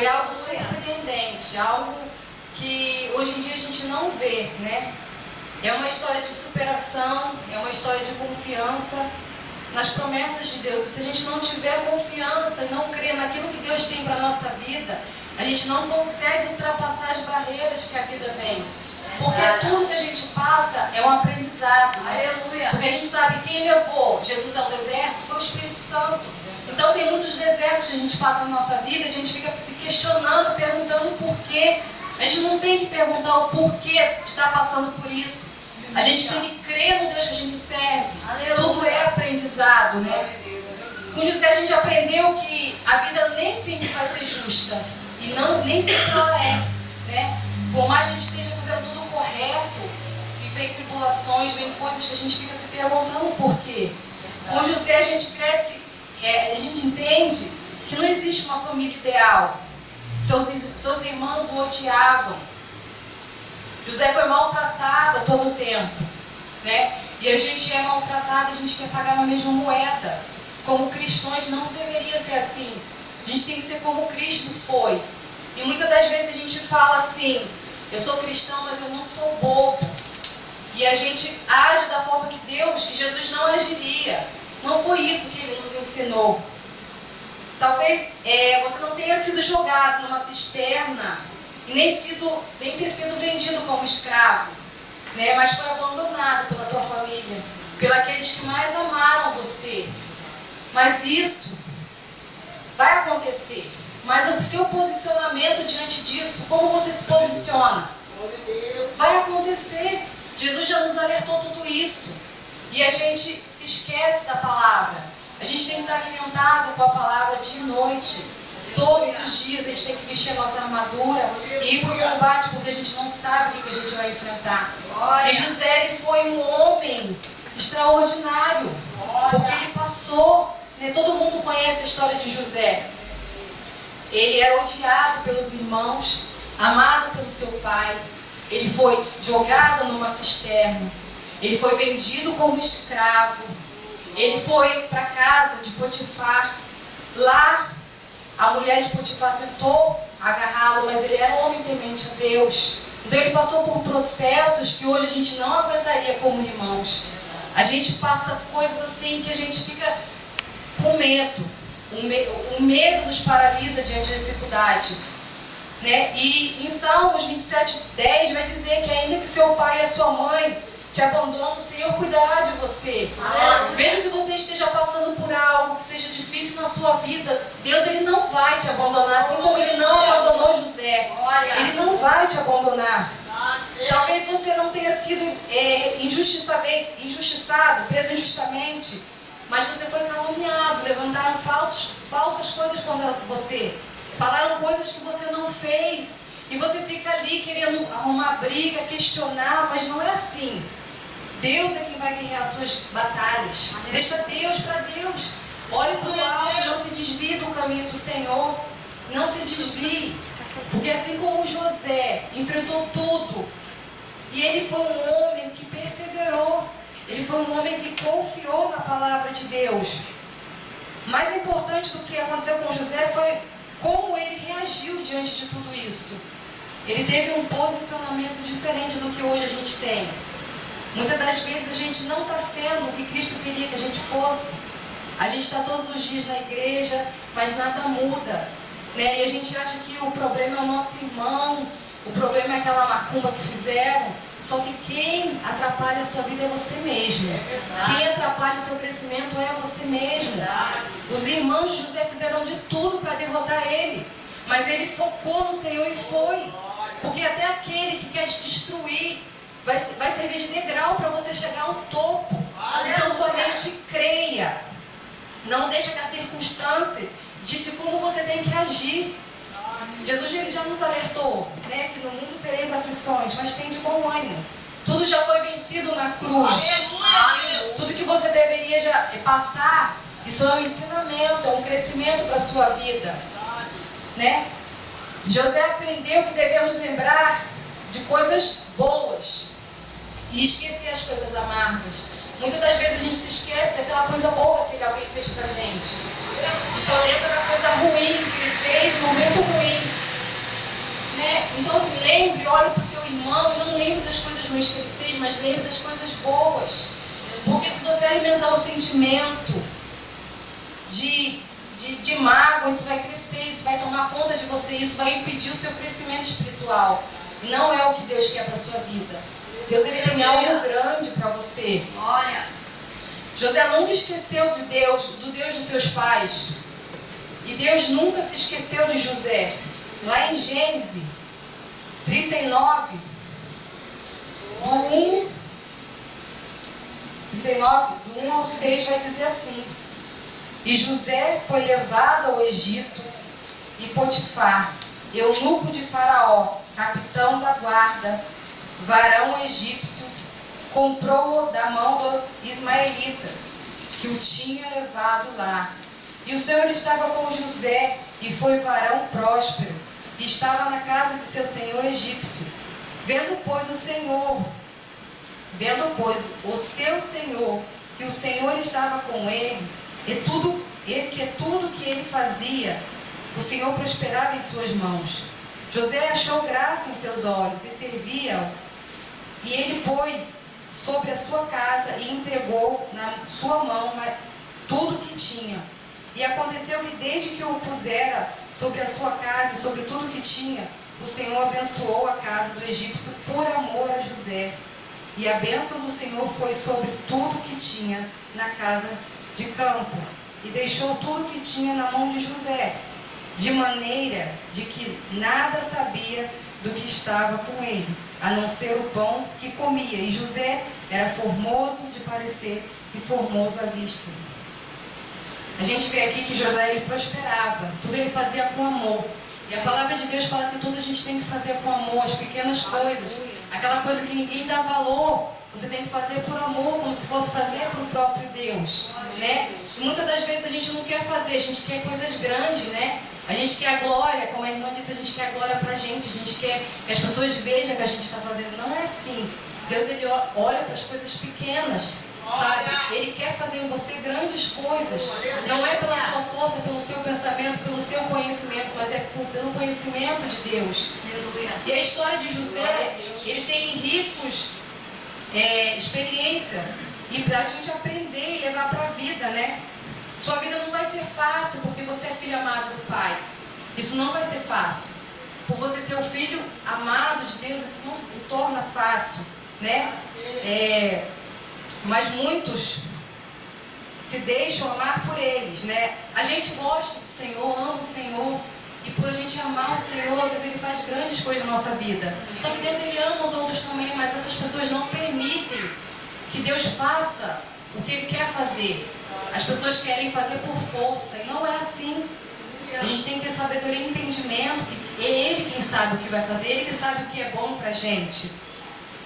foi algo surpreendente, algo que hoje em dia a gente não vê, né? É uma história de superação, é uma história de confiança nas promessas de Deus. E se a gente não tiver confiança e não crer naquilo que Deus tem para a nossa vida, a gente não consegue ultrapassar as barreiras que a vida vem. Porque tudo que a gente passa é um aprendizado, né? Porque a gente sabe quem levou Jesus ao deserto foi o Espírito Santo. Então tem muitos desertos que a gente passa na nossa vida, a gente fica se questionando, perguntando o porquê. A gente não tem que perguntar o porquê de estar passando por isso. A gente tem que crer no Deus que a gente serve. Tudo é aprendizado, né? Com José a gente aprendeu que a vida nem sempre vai ser justa. E nem sempre ela é, né? Por mais que a gente esteja fazendo tudo correto, e vem tribulações, vem coisas que a gente fica se perguntando o porquê. Com José a gente cresce, a gente entende que não existe uma família ideal. Seus irmãos o odiavam. José foi maltratado a todo tempo, né? E a gente é maltratado, a gente quer pagar na mesma moeda. Como cristãos não deveria ser assim. A gente tem que ser como Cristo foi. E muitas das vezes a gente fala assim: eu sou cristão, mas eu não sou bobo. E a gente age da forma que Jesus não agiria. Não foi isso que Ele nos ensinou. Talvez você não tenha sido jogado numa cisterna e nem ter sido vendido como escravo, né? Mas foi abandonado pela tua família, pelos que mais amaram você. Mas isso vai acontecer. Mas o seu posicionamento diante disso, como você se posiciona? Vai acontecer. Jesus já nos alertou tudo isso. E a gente se esquece da palavra. A gente tem que estar alimentado com a palavra dia e noite. Todos os dias a gente tem que vestir a nossa armadura e ir para o combate, porque a gente não sabe o que a gente vai enfrentar. E José, ele foi um homem extraordinário, porque ele passou, né? Todo mundo conhece a história de José. Ele era odiado pelos irmãos, amado pelo seu pai. Ele foi jogado numa cisterna. Ele foi vendido como escravo. Ele foi para a casa de Potifar. Lá, a mulher de Potifar tentou agarrá-lo, mas ele era um homem temente a Deus. Então ele passou por processos que hoje a gente não aguentaria como irmãos. A gente passa coisas assim que a gente fica com medo. O medo nos paralisa diante da dificuldade, né? E em Salmos 27:10 vai dizer que ainda que seu pai e a sua mãe te abandonam, o Senhor cuidará de você. Mesmo que você esteja passando por algo que seja difícil na sua vida, Deus, Ele não vai te abandonar, assim como Ele não abandonou José. Ele não vai te abandonar. Talvez você não tenha sido injustiçado, preso injustamente, mas você foi caluniado, levantaram falsas coisas contra você, falaram coisas que você não fez, e você fica ali querendo arrumar briga, questionar, mas não é assim. Deus é quem vai guerrear suas batalhas. Deixa Deus para Deus. Olhe para o alto, não se desvie do caminho do Senhor. Não se desvie. Porque assim como José enfrentou tudo, e ele foi um homem que perseverou, ele foi um homem que confiou na palavra de Deus. Mais importante do que aconteceu com José foi como ele reagiu diante de tudo isso. Ele teve um posicionamento diferente do que hoje a gente tem. Muitas das vezes a gente não está sendo o que Cristo queria que a gente fosse. A gente está todos os dias na igreja, mas nada muda, né? E a gente acha que o problema é o nosso irmão, o problema é aquela macumba que fizeram. Só que quem atrapalha a sua vida é você mesmo. Quem atrapalha o seu crescimento é você mesmo. Os irmãos de José fizeram de tudo para derrotar ele, mas ele focou no Senhor e foi. Porque até aquele que quer te destruir vai servir de degrau para você chegar ao topo. Então somente creia. Não deixa que a circunstância dite como você tem que agir. Jesus, ele já nos alertou, né, que no mundo tereis aflições, mas tem de bom ânimo. Tudo já foi vencido na cruz. Tudo que você deveria já passar, isso é um ensinamento, é um crescimento para a sua vida, né? José aprendeu que devemos lembrar de coisas boas e esquecer as coisas amargas. Muitas das vezes a gente se esquece daquela coisa boa que ele que alguém fez pra gente. E só lembra da coisa ruim que ele fez, no momento ruim. Né? Então, assim, lembre, olhe para o teu irmão, não lembre das coisas ruins que ele fez, mas lembre das coisas boas. Porque se você alimentar o sentimento de mágoa, isso vai crescer, isso vai tomar conta de você, isso vai impedir o seu crescimento espiritual. E não é o que Deus quer para a sua vida. Deus, ele tem algo grande para você. José nunca esqueceu de Deus, do Deus dos seus pais. E Deus nunca se esqueceu de José. Lá em Gênesis 39, do 1 ao 6, vai dizer assim: E José foi levado ao Egito, e Potifar, eunuco de Faraó, capitão da guarda, varão egípcio, comprou-o da mão dos ismaelitas, que o tinha levado lá. E o Senhor estava com José, e foi varão próspero, e estava na casa de seu senhor egípcio. Vendo, pois, o seu senhor, que o Senhor estava com ele, e que tudo que ele fazia, o Senhor prosperava em suas mãos. José achou graça em seus olhos, e servia-o. E ele pôs sobre a sua casa, e entregou na sua mão tudo que tinha. E aconteceu que desde que o pusera sobre a sua casa e sobre tudo que tinha, o Senhor abençoou a casa do egípcio por amor a José. E a bênção do Senhor foi sobre tudo que tinha na casa de campo. E deixou tudo que tinha na mão de José, de maneira de que nada sabia do que estava com ele, a não ser o pão que comia. E José era formoso de parecer e formoso à vista. A gente vê aqui que José, ele prosperava, tudo ele fazia com amor. E a palavra de Deus fala que tudo a gente tem que fazer com amor, as pequenas coisas, aquela coisa que ninguém dá valor, você tem que fazer por amor, como se fosse fazer para o próprio Deus, né? E muitas das vezes a gente não quer fazer, a gente quer coisas grandes, né? A gente quer a glória, como a irmã disse, a gente quer a glória pra gente, a gente quer que as pessoas vejam que a gente está fazendo. Não é assim. Deus, ele olha para as coisas pequenas, sabe? Ele quer fazer em você grandes coisas. Não é pela sua força, pelo seu pensamento, pelo seu conhecimento, mas é pelo conhecimento de Deus. E a história de José, ele tem ricos experiência, e para a gente aprender e levar para a vida, né? Sua vida não vai ser fácil porque você é filho amado do Pai. Isso não vai ser fácil. Por você ser o filho amado de Deus, isso não se torna fácil, né? Mas muitos se deixam amar por eles, né? A gente gosta do Senhor, ama o Senhor, e por a gente amar o Senhor, Deus, ele faz grandes coisas na nossa vida. Só que Deus, ele ama os outros também, mas essas pessoas não permitem que Deus faça o que ele quer fazer. As pessoas querem fazer por força, e não é assim. A gente tem que ter sabedoria e entendimento, que é Ele quem sabe o que vai fazer, Ele que sabe o que é bom pra gente.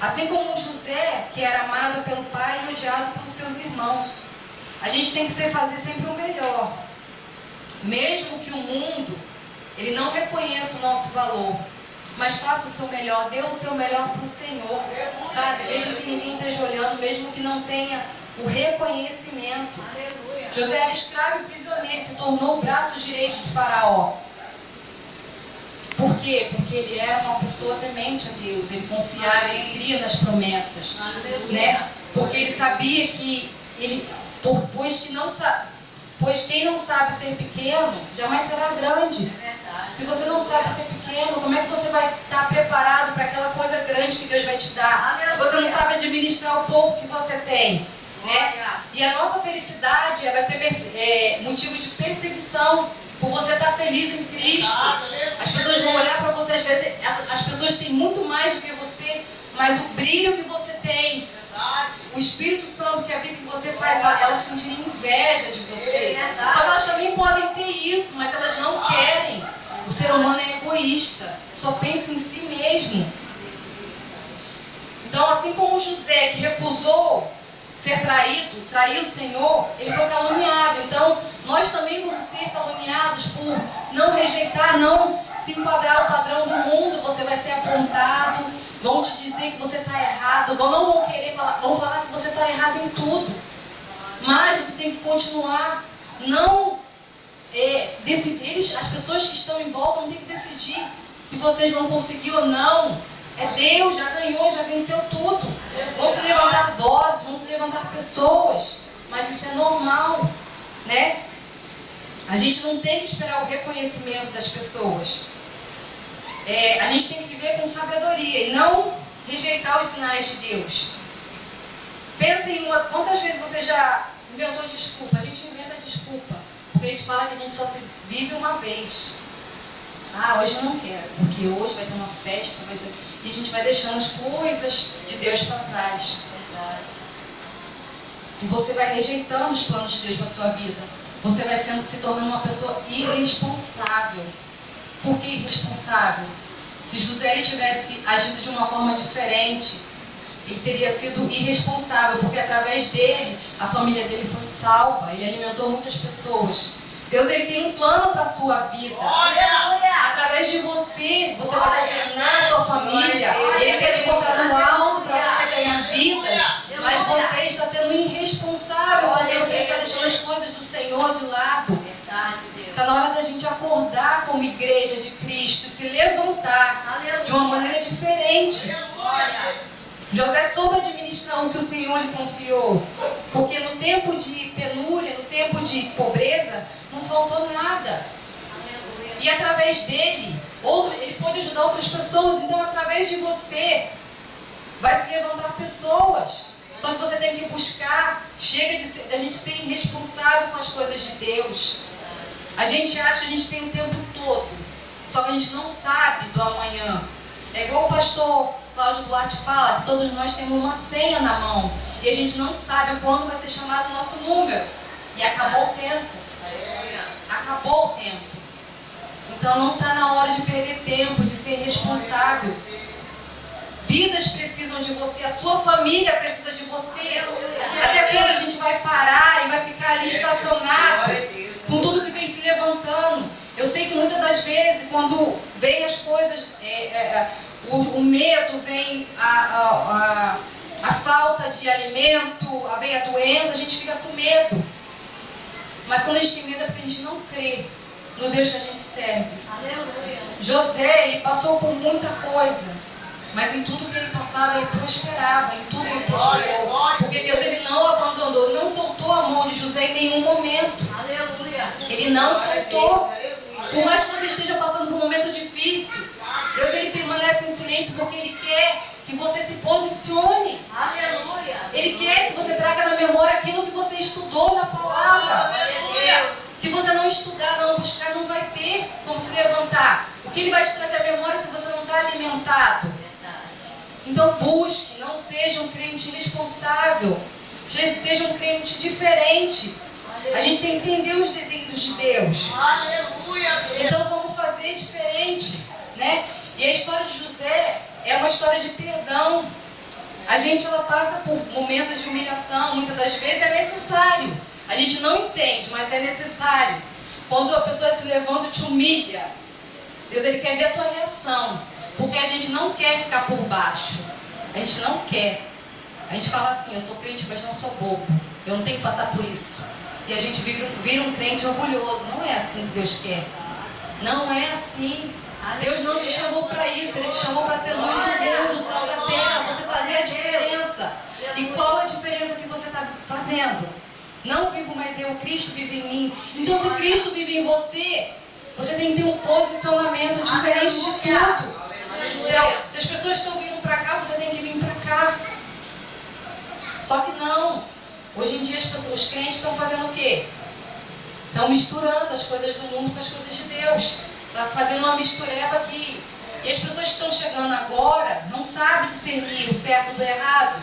Assim como José, que era amado pelo pai e odiado pelos seus irmãos. A gente tem que fazer sempre o melhor. Mesmo que o mundo, ele não reconheça o nosso valor, mas faça o seu melhor, dê o seu melhor para o Senhor, sabe? Mesmo que ninguém esteja olhando, mesmo que não tenha o reconhecimento. José era escravo e prisioneiro, se tornou o braço direito de Faraó. Por quê? Porque ele era uma pessoa temente a Deus, ele confiava, ele cria nas promessas, né? Porque ele sabia que pois quem não sabe ser pequeno jamais será grande. Se você não sabe ser pequeno, como é que você vai estar preparado para aquela coisa grande que Deus vai te dar? Se você não sabe administrar o pouco que você tem, né? E a nossa felicidade vai ser motivo de perseguição por você estar feliz em Cristo. As pessoas vão olhar para você, às vezes as pessoas têm muito mais do que você, mas o brilho que você tem, o Espírito Santo que habita em você faz elas sentirem inveja de você. Só que elas também podem ter isso, mas elas não querem. O ser humano é egoísta, só pensa em si mesmo. Então, assim como José, que recusou ser traído, traiu o Senhor, ele foi caluniado. Então, nós também vamos ser caluniados por não rejeitar, não se enquadrar no padrão do mundo. Você vai ser apontado, vão te dizer que você está errado, vão falar que você está errado em tudo. Mas você tem que continuar, não decidir. As pessoas que estão em volta não tem que decidir se vocês vão conseguir ou não. É Deus, já ganhou, já venceu tudo. Vão se levantar vozes, vão se levantar pessoas, mas isso é normal, né? A gente não tem que esperar o reconhecimento das pessoas. A gente tem que viver com sabedoria e não rejeitar os sinais de Deus. Pensa em quantas vezes você já inventou desculpa. A gente inventa desculpa, porque a gente fala que a gente só se vive uma vez. Hoje eu não quero, porque hoje vai ter uma festa, e a gente vai deixando as coisas de Deus para trás. E você vai rejeitando os planos de Deus para a sua vida. Você vai se tornando uma pessoa irresponsável. Por que irresponsável? Se José ele tivesse agido de uma forma diferente, ele teria sido irresponsável, porque através dele, a família dele foi salva, ele alimentou muitas pessoas. Deus ele tem um plano para a sua vida. Através de você, você vai governar a sua família. Ele quer te botar no alto para você ganhar vidas, mas você está sendo irresponsável, porque você está deixando as coisas do Senhor de lado. Está na hora da gente acordar como igreja de Cristo e se levantar de uma maneira diferente. José soube administrar o que o Senhor lhe confiou, porque no tempo de penúria, no tempo de pobreza, não faltou nada. E através dele, ele pôde ajudar outras pessoas. Então através de você, vai se levantar pessoas. Só que você tem que buscar. Chega de a gente ser irresponsável com as coisas de Deus. A gente acha que a gente tem o tempo todo, só que a gente não sabe do amanhã. É igual o pastor Cláudio Duarte fala, que todos nós temos uma senha na mão e a gente não sabe quando vai ser chamado o nosso número. E acabou o tempo. Acabou o tempo. Então não está na hora de perder tempo, de ser responsável. Vidas precisam de você, a sua família precisa de você. Até quando a gente vai parar e vai ficar ali estacionado com tudo que vem se levantando? Eu sei que muitas das vezes, quando vem as coisas, o medo, vem a falta de alimento, vem a doença, a gente fica com medo. Mas quando a gente tem medo é porque a gente não crê no Deus que a gente serve. José, ele passou por muita coisa, mas em tudo que ele passava, ele prosperava, em tudo ele prosperou. Porque Deus, ele não abandonou, não soltou a mão de José em nenhum momento. Ele não soltou. Por mais que você esteja passando por um momento difícil, Deus, ele permanece em silêncio porque ele quer que você se posicione. Ele quer que você traga na memória aquilo que você estudou na palavra. Se você não estudar, não buscar, não vai ter como se levantar. O que ele vai te trazer à memória se você não está alimentado? Então busque, não seja um crente irresponsável. Seja um crente diferente. A gente tem que entender os desígnios de Deus. Então vamos fazer diferente, né? E a história de José é uma história de perdão. A gente ela passa por momentos de humilhação, muitas das vezes é necessário. A gente não entende, mas é necessário. Quando a pessoa se levanta e te humilha, Deus ele quer ver a tua reação. Porque a gente não quer ficar por baixo. A gente não quer. A gente fala assim, eu sou crente, mas não sou bobo. Eu não tenho que passar por isso. E a gente vira um crente orgulhoso. Não é assim que Deus quer. Não é assim. Deus não te chamou para isso. Ele te chamou para ser luz do mundo, sal da terra. Você fazer a diferença. E qual a diferença que você está fazendo? Não vivo mais eu, Cristo vive em mim. Então se Cristo vive em você, você tem que ter um posicionamento diferente de tudo. Se as pessoas estão vindo para cá, você tem que vir para cá. Só que não. Hoje em dia os crentes estão fazendo o quê? Estão misturando as coisas do mundo com as coisas de Deus. Está fazendo uma mistureba aqui. E as pessoas que estão chegando agora não sabem discernir o certo do errado.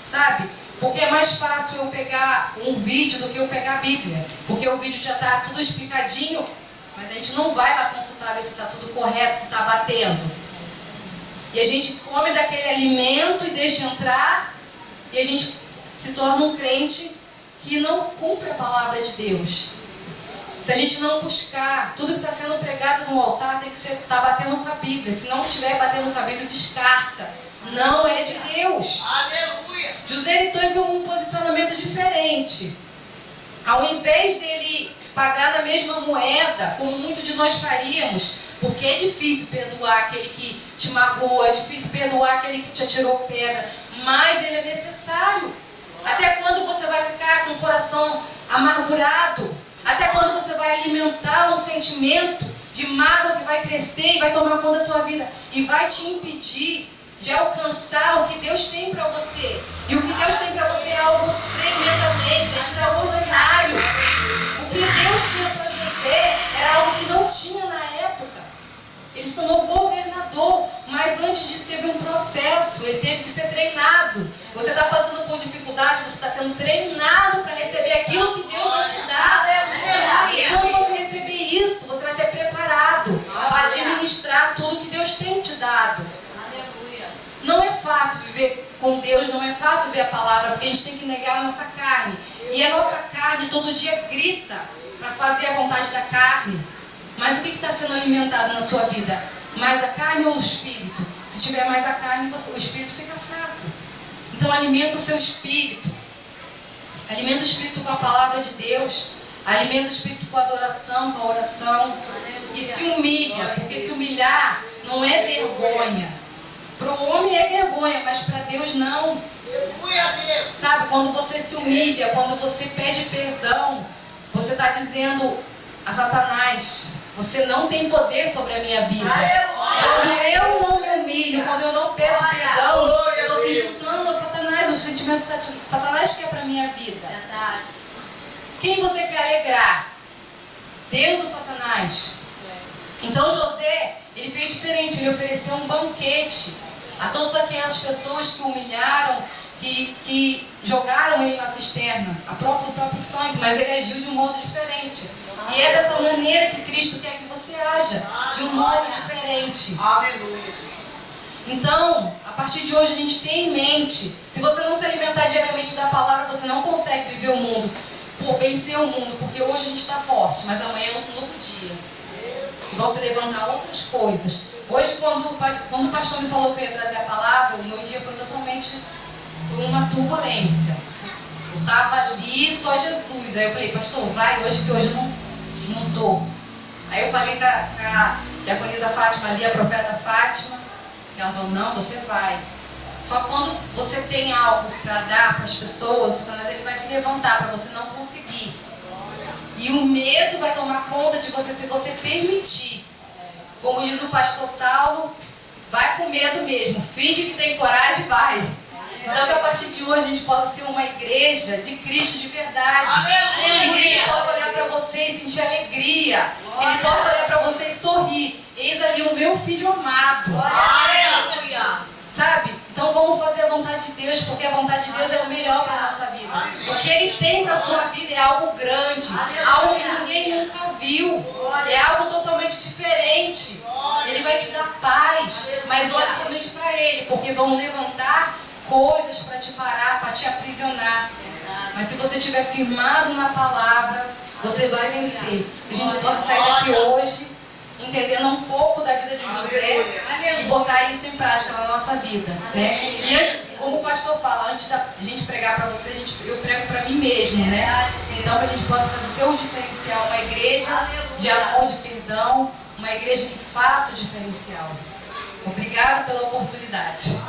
Sabe? Porque é mais fácil eu pegar um vídeo do que eu pegar a Bíblia. Porque o vídeo já está tudo explicadinho, mas a gente não vai lá consultar ver se está tudo correto, se está batendo. E a gente come daquele alimento e deixa entrar, e a gente se torna um crente que não cumpre a palavra de Deus. Se a gente não buscar, tudo que está sendo pregado no altar tem que estar batendo com a Bíblia. Se não estiver batendo com a Bíblia, descarta. não é de Deus. Aleluia. José ele teve um posicionamento diferente. Ao invés dele pagar na mesma moeda, como muitos de nós faríamos, porque é difícil perdoar aquele que te magoou, é difícil perdoar aquele que te atirou pedra, mas ele é necessário. Até quando você vai ficar com o coração amargurado? Até quando você vai alimentar um sentimento de mágoa que vai crescer e vai tomar conta da tua vida e vai te impedir de alcançar o que Deus tem para você? E o que Deus tem para você é algo tremendamente extraordinário. O que Deus tinha para José era algo que não tinha na época. Ele se tornou governador, mas antes disso teve um processo, ele teve que ser treinado. Você está passando por dificuldade, você está sendo treinado para receber aquilo que Deus vai te dar. E quando você receber isso, você vai ser preparado para administrar tudo que Deus tem te dado. Não é fácil viver com Deus, não é fácil ver a palavra, porque a gente tem que negar a nossa carne. E a nossa carne todo dia grita para fazer a vontade da carne. Mas o que está sendo alimentado na sua vida? Mais a carne ou o espírito? Se tiver mais a carne, o espírito fica fraco. Então alimenta o seu espírito. Alimenta o espírito com a palavra de Deus. Alimenta o espírito com a adoração, com a oração. E se humilha, porque se humilhar não é vergonha. Para o homem é vergonha, mas para Deus não. Sabe, quando você se humilha, quando você pede perdão, você está dizendo a Satanás: você não tem poder sobre a minha vida. Quando eu não me humilho, quando eu não peço perdão, eu estou se juntando a Satanás, o sentimento de Satanás que é para a minha vida. Quem você quer alegrar? Deus ou Satanás? Então José, ele fez diferente, ele ofereceu um banquete a todas aquelas pessoas que o humilharam, que jogaram ele na cisterna, o próprio sangue, mas ele agiu de um modo diferente. E é dessa maneira que Cristo quer que você haja, de um modo diferente. Aleluia. Então, a partir de hoje a gente tem em mente, se você não se alimentar diariamente da palavra, você não consegue viver o mundo, por vencer o mundo, porque hoje a gente está forte, mas amanhã é um novo dia. Vão se levantar outras coisas. Hoje, quando o pastor me falou que eu ia trazer a palavra, o meu dia foi totalmente por uma turbulência. Eu estava ali, só Jesus. Aí eu falei: pastor, vai hoje, que hoje eu não estou. Aí eu falei com a diaconisa Fátima ali, a profeta Fátima. Ela falou: não, você vai. Só quando você tem algo para dar para as pessoas, Satanás ele vai se levantar para você não conseguir. E o medo vai tomar conta de você se você permitir. Como diz o pastor Saulo, vai com medo mesmo, finge que tem coragem e vai. Então que a partir de hoje a gente possa ser uma igreja de Cristo de verdade. Que Cristo possa olhar para você e sentir alegria. Que Ele possa olhar para você e sorrir. Eis ali o meu filho amado. Sabe? Então vamos fazer a vontade de Deus, porque a vontade de Deus é o melhor para a nossa vida. O que Ele tem para a sua vida é algo grande, algo que ninguém nunca viu, é algo totalmente diferente. Ele vai te dar paz, mas olhe somente para Ele, porque vão levantar coisas para te parar, para te aprisionar. Mas se você estiver firmado na palavra, você vai vencer. Que a gente possa sair daqui hoje entendendo um pouco da vida de José e botar isso em prática na nossa vida, né? E antes, como o pastor fala, antes da gente pregar para você, eu prego para mim mesmo, né? Então que a gente possa fazer seu diferencial, uma igreja de amor, de perdão, uma igreja que faça o diferencial. Obrigado pela oportunidade.